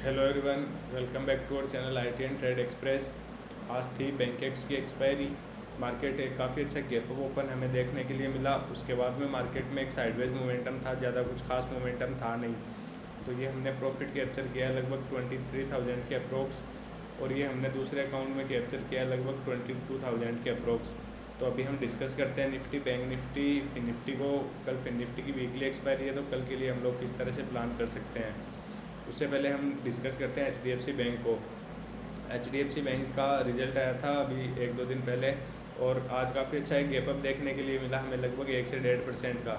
Hello everyone, welcome back to our channel IT and trade express. आज थी Bankex की expiry. Market एक काफ़ी अच्छा गैप अप ओपन हमें देखने के लिए मिला। उसके बाद में मार्केट में एक साइडवेज मोमेंटम था, ज़्यादा कुछ खास मोमेंटम था नहीं। तो ये हमने प्रॉफिट कैप्चर किया लगभग 23,000 के अप्रोक्स, और ये हमने दूसरे अकाउंट में कैप्चर किया लगभग 22,000 के अप्रोक्स। तो अभी हम डिस्कस करते हैं Nifty, bank Nifty, Fin Nifty को। कल फिन निफ्टी की वीकली एक्सपायरी है, तो कल के लिए हम लोग किस तरह से प्लान कर सकते हैं। उससे पहले हम डिस्कस करते हैं HDFC बैंक को। HDFC बैंक का रिजल्ट आया था अभी 1-2 दिन पहले, और आज काफ़ी अच्छा एक गैप अप देखने के लिए मिला हमें, लगभग 1 से 1.5% का।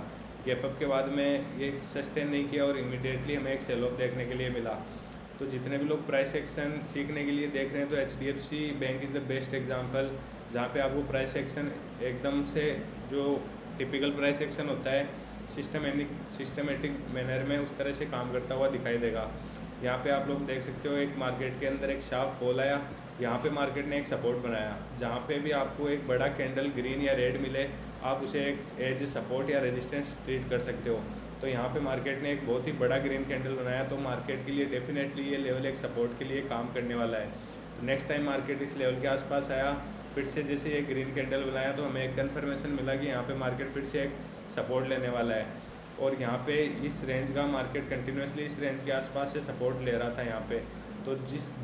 गैप अप के बाद में ये सस्टेन नहीं किया और इमीडिएटली हमें एक सेल ऑफ देखने के लिए मिला। तो जितने भी लोग प्राइस एक्शन सीखने के लिए देख रहे हैं, तो HDFC bank is the best example, जहाँ पे आपको प्राइस एक्शन एकदम से जो टिपिकल प्राइस एक्शन होता है सिस्टमेटिक मैनर में उस तरह से काम करता हुआ दिखाई देगा। यहाँ पे आप लोग देख सकते हो एक मार्केट के अंदर एक शार्प फॉल आया, यहाँ पे मार्केट ने एक सपोर्ट बनाया। जहाँ पे भी आपको एक बड़ा कैंडल ग्रीन या रेड मिले, आप उसे एक एज सपोर्ट या रेजिस्टेंस ट्रीट कर सकते हो। तो यहाँ पे मार्केट ने एक बहुत ही बड़ा ग्रीन कैंडल बनाया, तो मार्केट के लिए डेफिनेटली ये लेवल एक सपोर्ट के लिए काम करने वाला है। तो नेक्स्ट टाइम मार्केट इस लेवल के आसपास आया, फिर से जैसे ये ग्रीन कैंडल बनाया, तो हमें एक कन्फर्मेशन मिला कि यहाँ पे मार्केट फिर से एक सपोर्ट लेने वाला है। और यहाँ पे इस रेंज का मार्केट कंटिन्यूसली इस रेंज के आसपास से सपोर्ट ले रहा था यहाँ पे। तो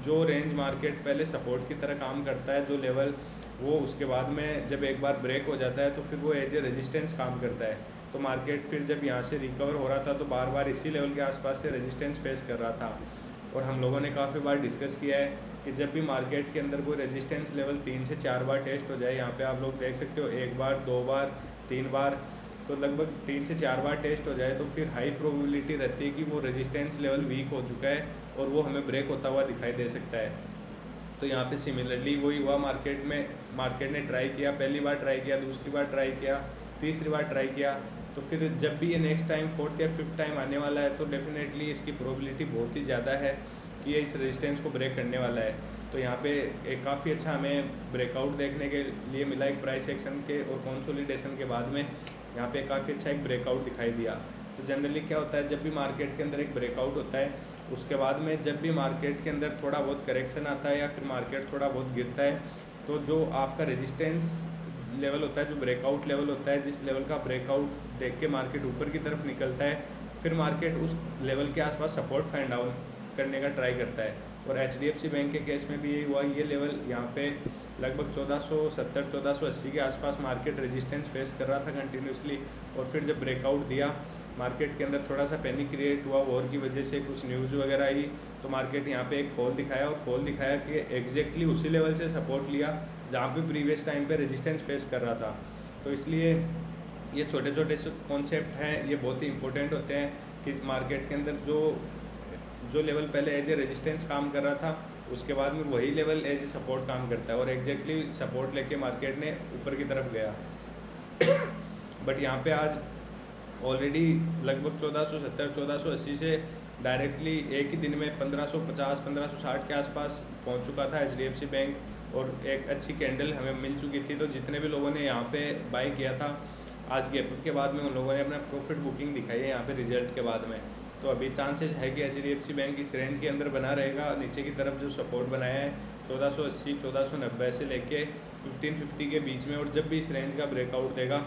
जो रेंज मार्केट पहले सपोर्ट की तरह काम करता है, जो लेवल, वो उसके बाद में जब एक बार ब्रेक हो जाता है तो फिर वो एज ए रेजिस्टेंस काम करता है। तो मार्केट फिर जब यहाँ से रिकवर हो रहा था तो बार बार इसी लेवल के आसपास से रेजिस्टेंस फेस कर रहा था। और हम लोगों ने काफ़ी बार डिस्कस किया है कि जब भी मार्केट के अंदर कोई रेजिस्टेंस लेवल 3 से 4 बार टेस्ट हो जाए, यहाँ पे आप लोग देख सकते हो 1 बार, 2 बार, 3 बार, तो लगभग 3 से 4 बार टेस्ट हो जाए, तो फिर हाई प्रोबेबिलिटी रहती है कि वो रेजिस्टेंस लेवल वीक हो चुका है और वो हमें ब्रेक होता हुआ दिखाई दे सकता है। तो यहाँ पे सिमिलरली वही हुआ मार्केट ने ट्राई किया, पहली बार ट्राई किया, दूसरी बार ट्राई किया, तीसरी बार ट्राई किया। तो फिर जब भी ये नेक्स्ट टाइम 4th या 5th टाइम आने वाला है, तो डेफिनेटली इसकी प्रोबेबिलिटी बहुत ही ज़्यादा है कि ये इस रेजिस्टेंस को ब्रेक करने वाला है। तो यहाँ पे एक काफ़ी अच्छा हमें ब्रेकआउट देखने के लिए मिला एक प्राइस एक्शन के और कंसोलिडेशन के बाद में। यहाँ पे काफ़ी अच्छा एक ब्रेकआउट दिखाई दिया। तो जनरली क्या होता है, जब भी मार्केट के अंदर एक ब्रेकआउट होता है, उसके बाद में जब भी मार्केट के अंदर थोड़ा बहुत करेक्शन आता है या फिर मार्केट थोड़ा बहुत गिरता है, तो जो आपका रेजिस्टेंस लेवल होता है, जो ब्रेकआउट लेवल होता है, जिस लेवल का ब्रेकआउट देख के मार्केट ऊपर की तरफ निकलता है, फिर मार्केट उस लेवल के आसपास सपोर्ट फाइंड आउट करने का ट्राई करता है। और HDFC बैंक के केस में भी यही हुआ। ये लेवल यहाँ पे लगभग 1470 1480 के आसपास मार्केट रेजिस्टेंस फेस कर रहा था कंटिन्यूसली, और फिर जब ब्रेकआउट दिया, मार्केट के अंदर थोड़ा सा पैनिक क्रिएट हुआ, वॉर की वजह से कुछ न्यूज़ वगैरह आई, तो मार्केट यहाँ पे एक फॉल दिखाया, और फॉल दिखाया कि एग्जैक्टली उसी लेवल से सपोर्ट लिया जहाँ पे प्रीवियस टाइम पे रेजिस्टेंस फेस कर रहा था। तो इसलिए ये छोटे छोटे कॉन्सेप्ट हैं, ये बहुत ही इंपॉर्टेंट होते हैं कि मार्केट के अंदर जो लेवल पहले एज ए रेजिस्टेंस काम कर रहा था, उसके बाद में वही लेवल एज ए सपोर्ट काम करता है, और एग्जैक्टली सपोर्ट लेके मार्केट ने ऊपर की तरफ गया। बट यहाँ पे आज ऑलरेडी लगभग 1470 1480 से डायरेक्टली एक ही दिन में 1550 1560 के आसपास पहुँच चुका था HDFC बैंक, और एक अच्छी कैंडल हमें मिल चुकी थी। तो जितने भी लोगों ने यहाँ पे बाई किया था, आज गैप के बाद में उन लोगों ने अपना प्रॉफिट बुकिंग दिखाई है यहाँ पे रिजल्ट के बाद में। तो अभी चांसेस है कि HDFC बैंक इस रेंज के अंदर बना रहेगा। नीचे की तरफ जो सपोर्ट बनाया है 1480 1490 से लेके 1550 के बीच में, और जब भी इस रेंज का ब्रेकआउट देगा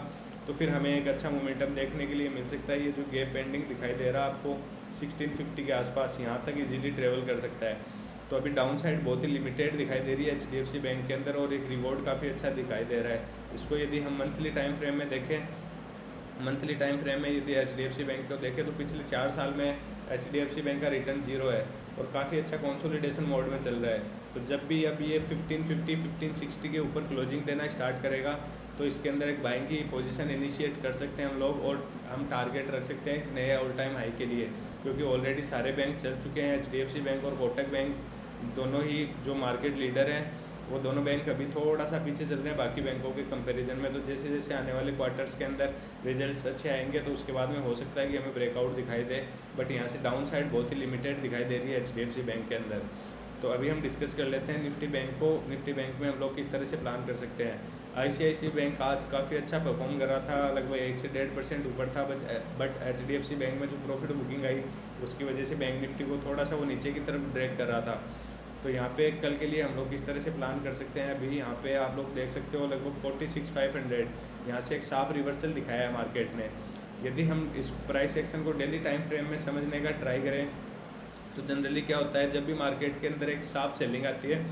तो फिर हमें एक अच्छा मोमेंटम देखने के लिए मिल सकता है। ये जो गैप पेंडिंग दिखाई दे रहा है आपको 1650 के आसपास, यहाँ तक इजीली ट्रेवल कर सकता है। तो अभी डाउन साइड बहुत ही लिमिटेड दिखाई दे रही है HDFC बैंक के अंदर, और एक रिवॉर्ड काफ़ी अच्छा दिखाई दे रहा है। इसको यदि हम मंथली टाइम फ्रेम में देखें, मंथली टाइम फ्रेम में यदि HDFC बैंक को देखें, तो पिछले 4 साल में HDFC बैंक का रिटर्न 0 है, और काफ़ी अच्छा कंसोलिडेशन मोड में चल रहा है। तो जब भी अब ये 1550 1560 के ऊपर क्लोजिंग देना स्टार्ट करेगा, तो इसके अंदर एक बाइंग की पोजीशन इनिशिएट कर सकते हैं हम लोग, और हम टारगेट रख सकते हैं एक नए ऑल टाइम हाई के लिए, क्योंकि ऑलरेडी सारे बैंक चल चुके हैं। HDFC बैंक और कोटक बैंक दोनों ही जो मार्केट लीडर हैं, वो दोनों बैंक अभी थोड़ा सा पीछे चल रहे हैं बाकी बैंकों के कंपैरिजन में। तो जैसे जैसे आने वाले क्वार्टर्स के अंदर रिजल्ट्स अच्छे आएंगे, तो उसके बाद में हो सकता है कि हमें ब्रेकआउट दिखाई दे, बट यहाँ से डाउन साइड बहुत ही लिमिटेड दिखाई दे रही है HDFC बैंक के अंदर। तो अभी हम डिस्कस कर लेते हैं निफ्टी बैंक को। निफ्टी बैंक में हम लोग किस तरह से प्लान कर सकते हैं। ICICI बैंक आज काफ़ी अच्छा परफॉर्म कर रहा था, लगभग 1 से 1.5% ऊपर था। बट HDFC बैंक में जो प्रॉफिट बुकिंग आई उसकी वजह से बैंक निफ्टी को थोड़ा सा वो नीचे की तरफ ड्रैग कर रहा था। तो यहाँ पे कल के लिए हम लोग किस तरह से प्लान कर सकते हैं, अभी यहाँ पे आप लोग देख सकते हो लगभग 46,500 यहाँ से एक शार्प रिवर्सल दिखाया है मार्केट ने। यदि हम इस प्राइस एक्शन को डेली टाइम फ्रेम में समझने का ट्राई करें तो जनरली क्या होता है, जब भी मार्केट के अंदर एक शार्प सेलिंग आती है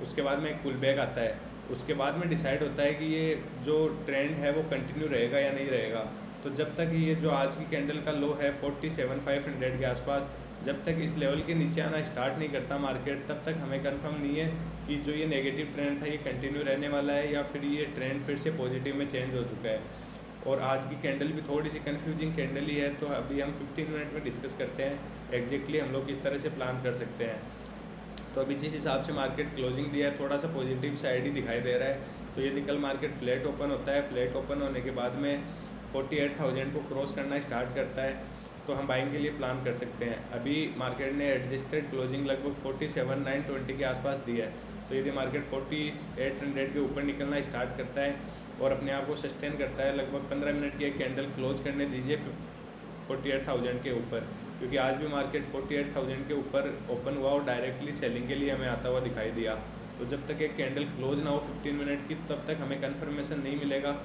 उसके बाद में एक पुल बैक आता है, उसके बाद में डिसाइड होता है कि ये जो ट्रेंड है वो कंटिन्यू रहेगा या नहीं रहेगा। तो जब तक ये जो आज की कैंडल का लो है 47,500 के आसपास, जब तक इस लेवल के नीचे आना स्टार्ट नहीं करता मार्केट, तब तक हमें कंफर्म नहीं है कि जो ये नेगेटिव ट्रेंड था ये कंटिन्यू रहने वाला है या फिर ये ट्रेंड फिर से पॉजिटिव में चेंज हो चुका है। और आज की कैंडल भी थोड़ी सी कंफ्यूजिंग कैंडल ही है, तो अभी हम 15 मिनट में डिस्कस करते हैं एग्जैक्टली हम लोग किस तरह से प्लान कर सकते हैं। तो अभी जिस हिसाब से मार्केट क्लोजिंग दिया है थोड़ा सा पॉजिटिव साइड ही दिखाई दे रहा है। तो यदि कल मार्केट फ्लैट ओपन होता है, फ्लैट ओपन होने के बाद में 48,000 को क्रॉस करना स्टार्ट करता है तो हम बाइंग के लिए प्लान कर सकते हैं। अभी मार्केट ने एडजस्टेड क्लोजिंग लगभग 47,920 के आसपास दी है। तो यदि मार्केट 4800 के ऊपर निकलना स्टार्ट करता है और अपने आप को सस्टेन करता है, लगभग 15 मिनट की एक कैंडल क्लोज करने दीजिए 48,000 के ऊपर, क्योंकि आज भी मार्केट 48,000 के ऊपर ओपन हुआ और डायरेक्टली सेलिंग के लिए हमें आता हुआ दिखाई दिया। तो जब तक एक कैंडल क्लोज ना हो 15 मिनट की तब तक हमें कन्फर्मेशन नहीं मिलेगा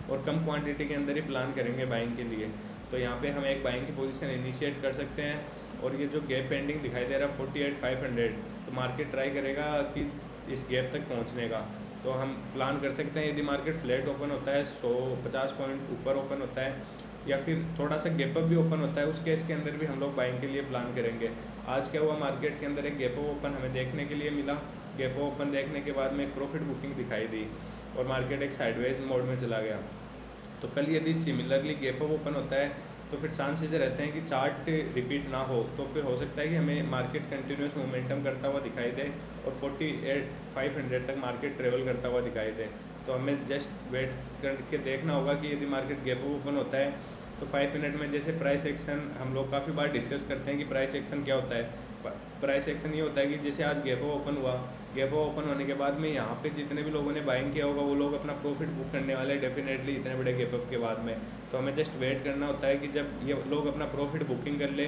और कम क्वांटिटी के अंदर ही प्लान करेंगे बाइंग के लिए। तो यहाँ पे हम एक बाइंग की पोजीशन इनिशिएट कर सकते हैं और ये जो गैप पेंडिंग दिखाई दे रहा है 48,500, तो मार्केट ट्राई करेगा कि इस गैप तक पहुँचने का। तो हम प्लान कर सकते हैं यदि मार्केट फ्लैट ओपन होता है 150 पॉइंट ऊपर ओपन होता है या फिर थोड़ा सा गैप अप भी ओपन होता है, उस केस के अंदर भी हम लोग बाइंग के लिए प्लान करेंगे। आज क्या हुआ, मार्केट के अंदर एक गैप अप ओपन हमें देखने के लिए मिला। गैप अप ओपन देखने के बाद में एक प्रॉफिट बुकिंग दिखाई दी और मार्केट एक साइडवेज मोड में चला गया। तो कल यदि सिमिलरली गैप अप ओपन होता है तो फिर चांसेस रहते हैं कि चार्ट रिपीट ना हो, तो फिर हो सकता है कि हमें मार्केट कंटिन्यूस मोमेंटम करता हुआ दिखाई दे और 48,500 तक मार्केट ट्रेवल करता हुआ दिखाई दे। तो हमें जस्ट वेट करके देखना होगा कि यदि मार्केट गैप अप ओपन होता है तो 5 मिनट में जैसे प्राइस एक्शन हम लोग काफ़ी बार डिस्कस करते हैं कि प्राइस एक्शन क्या होता है। प्राइस एक्शन ये होता है कि जैसे आज गैप अप ओपन हुआ, गैप अप ओपन होने के बाद में यहाँ पे जितने भी लोगों ने बाइंग किया होगा वो लोग अपना प्रॉफिट बुक करने वाले हैं डेफिनेटली इतने बड़े गैप अप के बाद में। तो हमें जस्ट वेट करना होता है कि जब ये लोग अपना प्रॉफिट बुकिंग कर ले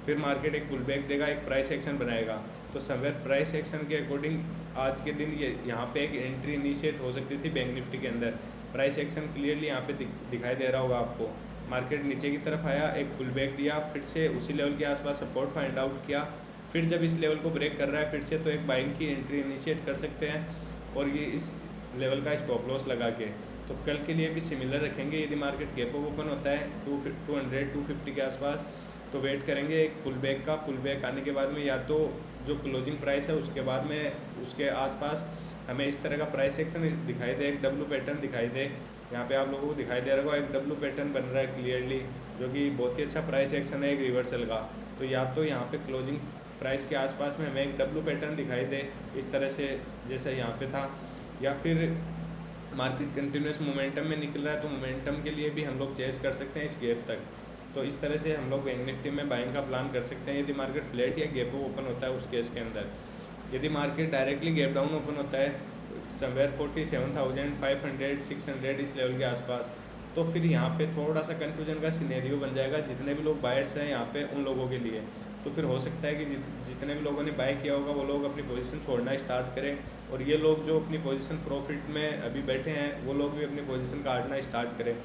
फिर मार्केट एक पुल बैक देगा, एक प्राइस एक्शन बनाएगा। तो समवेयर प्राइस एक्शन के अकॉर्डिंग आज के दिन ये यहाँ पे एक एंट्री इनिशिएट हो सकती थी बैंक निफ्टी के अंदर। प्राइस एक्शन क्लियरली यहाँ पे दिखाई दे रहा होगा आपको। मार्केट नीचे की तरफ आया, एक पुल बैक दिया, फिर से उसी लेवल के आसपास सपोर्ट फाइंड आउट किया, फिर जब इस लेवल को ब्रेक कर रहा है फिर से तो एक बाइंग की एंट्री इनिशिएट कर सकते हैं और ये इस लेवल का स्टॉप लॉस लगा के। तो कल के लिए भी सिमिलर रखेंगे। यदि मार्केट गैप अप ओपन होता है 200-250 के आसपास तो वेट करेंगे एक पुल बैक का। पुल बैक आने के बाद में या तो जो क्लोजिंग प्राइस है उसके बाद में उसके आसपास हमें इस तरह का प्राइस एक्शन दिखाई दे, एक डब्ल्यू पैटर्न दिखाई दे। यहाँ पे आप लोगों को दिखाई दे रहा होगा एक डब्ल्यू पैटर्न बन रहा है क्लियरली, जो कि बहुत ही अच्छा प्राइस एक्शन है एक रिवर्सल का। तो या तो यहाँ पे क्लोजिंग प्राइस के आसपास में हमें एक डब्ल्यू पैटर्न दिखाई दे इस तरह से जैसे यहाँ पे था, या फिर मार्केट कंटिन्यूस मोमेंटम में निकल रहा है तो मोमेंटम के लिए भी हम लोग चेस कर सकते हैं इस गैप तक। तो इस तरह से हम लोग बैंक निफ्टी में बाइंग का प्लान कर सकते हैं यदि मार्केट फ्लैट या गैप ओपन होता है उस केस के अंदर। यदि market directly gap down open होता है समवेयर 47,500-600 इस लेवल के आसपास, तो फिर यहाँ पे थोड़ा सा कन्फ्यूजन का सिनेरियो बन जाएगा जितने भी लोग बायर्स हैं यहाँ पे उन लोगों के लिए। तो फिर हो सकता है कि जितने भी लोगों ने बाय किया होगा वो लोग अपनी पोजीशन छोड़ना स्टार्ट करें और ये लोग जो अपनी पोजीशन प्रॉफिट में अभी बैठे हैं वो लोग भी अपनी पोजीशन काटना स्टार्ट करें।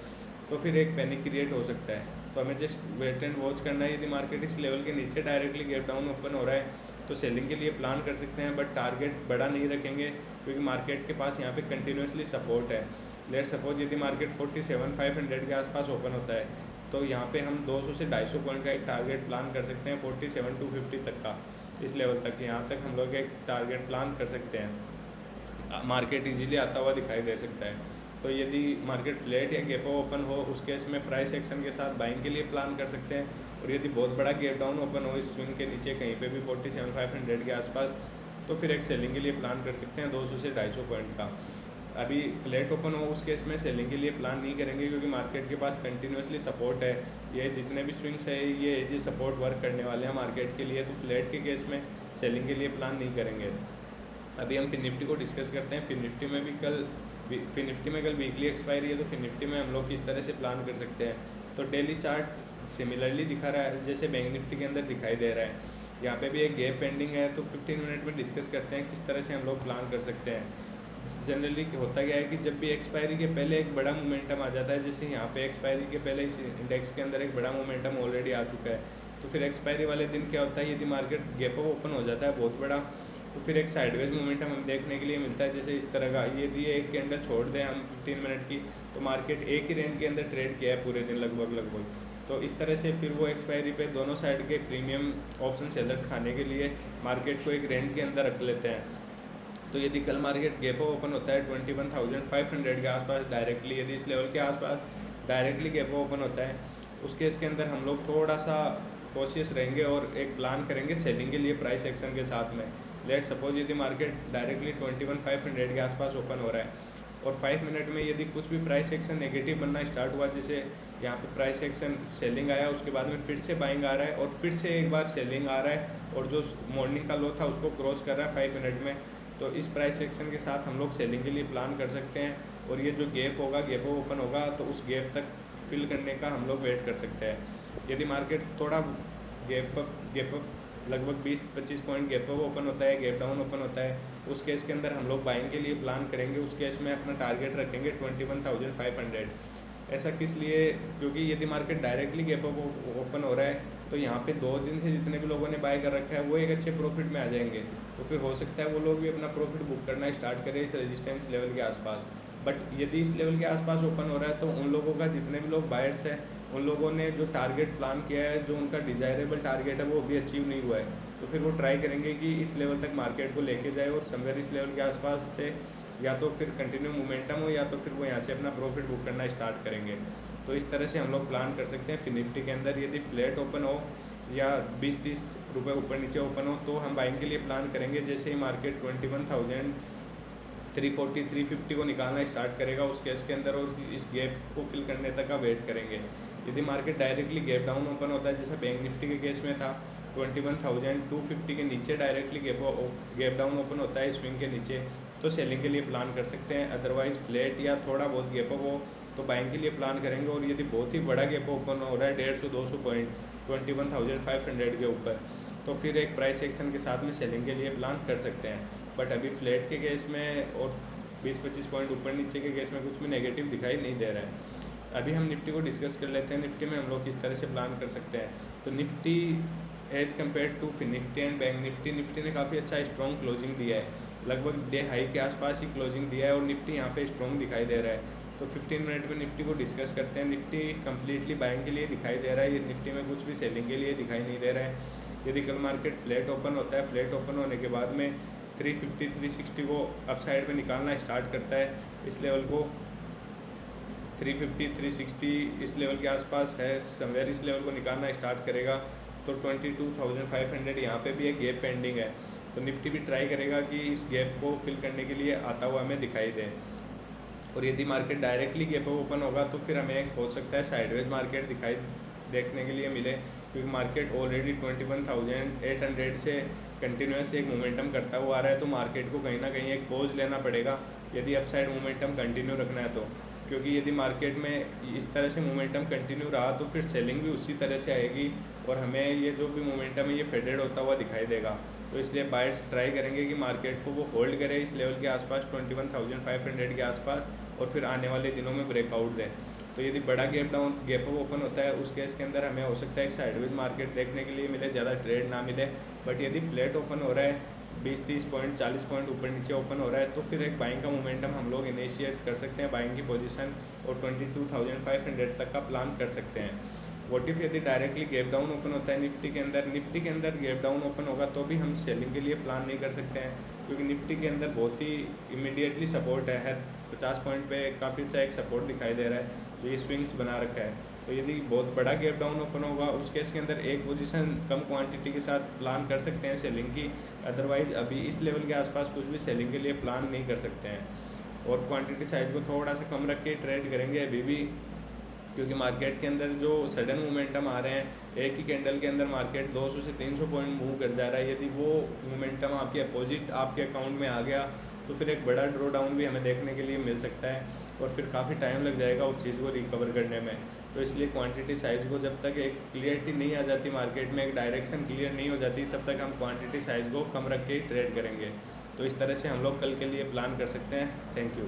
तो फिर एक पैनिक क्रिएट हो सकता है। तो हमें जस्ट वेट एंड वॉच करना है। यदि मार्केट इस लेवल के नीचे डायरेक्टली गैप डाउन ओपन हो रहा है तो सेलिंग के लिए प्लान कर सकते हैं, बट टारगेट बड़ा नहीं रखेंगे क्योंकि मार्केट के पास यहाँ पे कंटिन्यूसली सपोर्ट है। लेट सपोज यदि मार्केट 47,500 के आसपास ओपन होता है तो यहाँ पे हम 200 से 250 पॉइंट का एक टारगेट प्लान कर सकते हैं 47,250 तक का। इस लेवल तक यहाँ तक हम लोग एक टारगेट प्लान कर सकते हैं। मार्केट इजीली आता हुआ दिखाई दे सकता है। तो यदि मार्केट फ्लैट या गैप ओपन हो उस केस में प्राइस एक्शन के साथ बाइंग के लिए प्लान कर सकते हैं। और यदि बहुत बड़ा गैप डाउन ओपन हो इस स्विंग के नीचे कहीं पे भी 47,500 के आसपास तो फिर एक सेलिंग के लिए प्लान कर सकते हैं 200 से 250 पॉइंट का। अभी फ्लैट ओपन हो उस केस में सेलिंग के लिए प्लान नहीं करेंगे क्योंकि मार्केट के पास कंटिन्यूसली सपोर्ट है। ये जितने भी स्विंग्स है ये एज सपोर्ट वर्क करने वाले हैं मार्केट के लिए। तो फ्लैट के केस में सेलिंग के लिए प्लान नहीं करेंगे। अभी हम फिर निफ्टी को डिस्कस करते हैं। फिर निफ्टी में भी कल फिर निफ्टी में कल वीकली एक्सपायरी है, तो फिर निफ्टी में हम लोग किस तरह से प्लान कर सकते हैं। तो डेली चार्ट सिमिलरली दिखा रहा है जैसे बैंक निफ्टी के अंदर दिखाई दे रहा है। यहाँ पे भी एक गैप पेंडिंग है, तो 15 मिनट में डिस्कस करते हैं किस तरह से हम लोग प्लान कर सकते हैं। जनरली होता क्या है कि जब भी एक्सपायरी के पहले एक बड़ा मोमेंटम आ जाता है, जैसे यहाँ पे एक्सपायरी के पहले इस इंडेक्स के अंदर एक बड़ा मोमेंटम ऑलरेडी आ चुका है, तो फिर एक्सपायरी वाले दिन क्या होता है, यदि मार्केट गैप अप ओपन हो जाता है बहुत बड़ा, तो फिर एक साइडवेज मोमेंटम हमें देखने के लिए मिलता है। जैसे इस तरह का यदि एक कैंडल छोड़ दें हम 15 मिनट की, तो मार्केट एक ही रेंज के अंदर ट्रेड किया है पूरे दिन लगभग। तो इस तरह से फिर वो एक्सपायरी पे दोनों साइड के प्रीमियम ऑप्शन सेलर्स खाने के लिए मार्केट को एक रेंज के अंदर रख लेते हैं। तो यदि कल मार्केट गैप अप ओपन होता है 21,500 के आसपास डायरेक्टली, यदि इस लेवल के आसपास डायरेक्टली गैप अप ओपन होता है, उस केस के अंदर हम लोग थोड़ा सा कॉशियस रहेंगे और एक प्लान करेंगे सेलिंग के लिए प्राइस एक्शन के साथ में। लेट सपोज यदि मार्केट डायरेक्टली 21,500 के आसपास ओपन हो रहा है और 5 मिनट में यदि कुछ भी प्राइस एक्शन नेगेटिव बनना स्टार्ट हुआ, जैसे यहाँ पे प्राइस एक्शन सेलिंग आया, उसके बाद में फिर से बाइंग आ रहा है और फिर से एक बार सेलिंग आ रहा है और जो मॉर्निंग का लो था उसको क्रॉस कर रहा है 5 मिनट में, तो इस प्राइस सेक्शन के साथ हम लोग सेलिंग के लिए प्लान कर सकते हैं। और ये जो गैप होगा, गैप ओपन होगा, तो उस गैप तक फिल करने का हम लोग वेट कर सकते हैं। यदि मार्केट थोड़ा गैप लगभग 20-25 पॉइंट गैप अप ओपन होता है, गैप डाउन ओपन होता है, उस केस के अंदर हम लोग बाइंग के लिए प्लान करेंगे। उस केस में अपना टारगेट रखेंगे 21,500। ऐसा किस लिए, क्योंकि यदि market directly gap up open हो रहा है, तो यहाँ पे 2 दिन से जितने भी लोगों ने बाय कर रखा है वो एक अच्छे प्रॉफिट में आ जाएंगे, तो फिर हो सकता है वो लोग भी अपना प्रॉफिट बुक करना स्टार्ट करें इस रेजिस्टेंस लेवल के आसपास। बट यदि इस लेवल के आसपास ओपन हो रहा है, तो उन लोगों का, जितने भी लोग बायर्स हैं, उन लोगों ने जो टारगेट प्लान किया है, जो उनका डिज़ायरेबल टारगेट है, वो अभी अचीव नहीं हुआ है, तो फिर वो ट्राई करेंगे कि इस लेवल तक मार्केट को लेके जाए और समवेयर इस लेवल के आसपास से या तो फिर कंटिन्यू मोमेंटम हो या तो फिर वो यहाँ से अपना प्रॉफिट बुक करना स्टार्ट करेंगे। तो इस तरह से हम लोग प्लान कर सकते हैं। फिर निफ्टी के अंदर यदि फ्लैट ओपन हो या 20-30 रुपये ऊपर नीचे ओपन हो, तो हम बाइंग के लिए प्लान करेंगे। जैसे ही मार्केट 21,340-350 को निकालना स्टार्ट करेगा उस केस के अंदर, और इस गैप को फिल करने तक का वेट करेंगे। यदि market directly gap down open होता है, जैसा बैंक निफ्टी के केस में था, 21,250 के नीचे डायरेक्टली गैप डाउन ओपन होता है स्विंग के नीचे, तो सेलिंग के लिए प्लान कर सकते हैं। अदरवाइज़ फ्लैट या थोड़ा बहुत गैप अप हो तो बाइंग के लिए प्लान करेंगे। और यदि बहुत ही बड़ा गैप ओपन हो रहा है 150-200 पॉइंट 21,500 के ऊपर, तो फिर एक प्राइस एक्शन के साथ में सेलिंग के लिए प्लान कर सकते हैं। बट अभी फ्लैट के केस में और 20-25 पॉइंट ऊपर नीचे के केस में कुछ भी नेगेटिव दिखाई नहीं दे रहा है। अभी हम निफ्टी को डिस्कस कर लेते हैं। निफ्टी में हम लोग किस तरह से प्लान कर सकते हैं। तो निफ्टी एज कम्पेयर टू फिर निफ्टी एंड बैंक निफ्टी ने काफ़ी अच्छा स्ट्रॉन्ग क्लोजिंग दिया है, लगभग डे हाई के आसपास ही क्लोजिंग दिया है और निफ्टी यहाँ पे स्ट्रॉन्ग दिखाई दे रहा है। तो 15 मिनट में निफ्टी को डिस्कस करते हैं। निफ्टी कम्प्लीटली बाइंग के लिए दिखाई दे रहा है, ये निफ्टी में कुछ भी सेलिंग के लिए दिखाई नहीं दे रहा है। यदि कल मार्केट फ्लैट ओपन होता है, फ्लैट ओपन होने के बाद में 350-360 को अपसाइड में निकालना स्टार्ट करता है, इस लेवल को 350-360 इस लेवल के आसपास है, समवेयर इस लेवल को निकालना स्टार्ट करेगा, तो 22,500 यहाँ पे भी एक गैप पेंडिंग है। तो निफ्टी भी ट्राई करेगा कि इस गैप को फिल करने के लिए आता हुआ हमें दिखाई दे। और यदि मार्केट डायरेक्टली गैप ओपन होगा तो फिर हमें हो सकता है साइडवेज मार्केट देखने के लिए मिले, क्योंकि मार्केट ऑलरेडी 21,800 से कंटिन्यूस एक मोमेंटम करता हुआ आ रहा है। तो मार्केट को कहीं ना कहीं एक पॉज लेना पड़ेगा यदि अपसाइड मोमेंटम कंटिन्यू रखना है तो, क्योंकि यदि मार्केट में इस तरह से मोमेंटम कंटिन्यू रहा तो फिर सेलिंग भी उसी तरह से आएगी और हमें ये जो भी मोमेंटम है ये फेडेड होता हुआ दिखाई देगा। तो इसलिए बायर्स ट्राई करेंगे कि मार्केट को वो होल्ड करे इस लेवल के आसपास 21,500 के आसपास और फिर आने वाले दिनों में ब्रेकआउट दें। तो यदि बड़ा गैप अप ओपन होता है उस केस के अंदर हमें हो सकता है एक साइडवेज मार्केट देखने के लिए मिले, ज़्यादा ट्रेड ना मिले। बट यदि फ्लैट ओपन हो रहा है 20-30 पॉइंट 40 पॉइंट ऊपर नीचे ओपन हो रहा है तो फिर एक बाइंग का मोमेंटम हम लोग इनिशिएट कर सकते हैं, बाइंग की पोजीशन, और 22,500 तक का प्लान कर सकते हैं। व्हाट इफ यदि डायरेक्टली गैप डाउन ओपन होता है निफ्टी के अंदर गैप डाउन ओपन होगा तो भी हम सेलिंग के लिए प्लान नहीं कर सकते हैं, क्योंकि निफ्टी के अंदर बहुत ही इमीडिएटली सपोर्ट है, हर 50 पॉइंट पे काफ़ी अच्छा एक सपोर्ट दिखाई दे रहा है जो ये स्विंग्स बना रखा है। तो यदि बहुत बड़ा गैप डाउन ओपन होगा उस केस के अंदर एक पोजीशन कम क्वांटिटी के साथ प्लान कर सकते हैं सेलिंग की। अदरवाइज़ अभी इस लेवल के आसपास कुछ भी सेलिंग के लिए प्लान नहीं कर सकते हैं और क्वांटिटी साइज को थोड़ा सा कम रख के ट्रेड करेंगे अभी भी, क्योंकि मार्केट के अंदर जो सडन मोमेंटम आ रहे हैं, एक ही कैंडल के अंदर मार्केट 200 से 300 पॉइंट मूव कर जा रहा है। यदि वो मोमेंटम आपके अपोजिट आपके अकाउंट में आ गया तो फिर एक बड़ा ड्रॉ डाउन भी हमें देखने के लिए मिल सकता है और फिर काफ़ी टाइम लग जाएगा उस चीज़ को रिकवर करने में। तो इसलिए क्वांटिटी साइज़ को जब तक एक क्लियरिटी नहीं आ जाती मार्केट में, एक डायरेक्शन क्लियर नहीं हो जाती, तब तक हम क्वांटिटी साइज़ को कम रख के ही ट्रेड करेंगे। तो इस तरह से हम लोग कल के लिए प्लान कर सकते हैं। Thank you.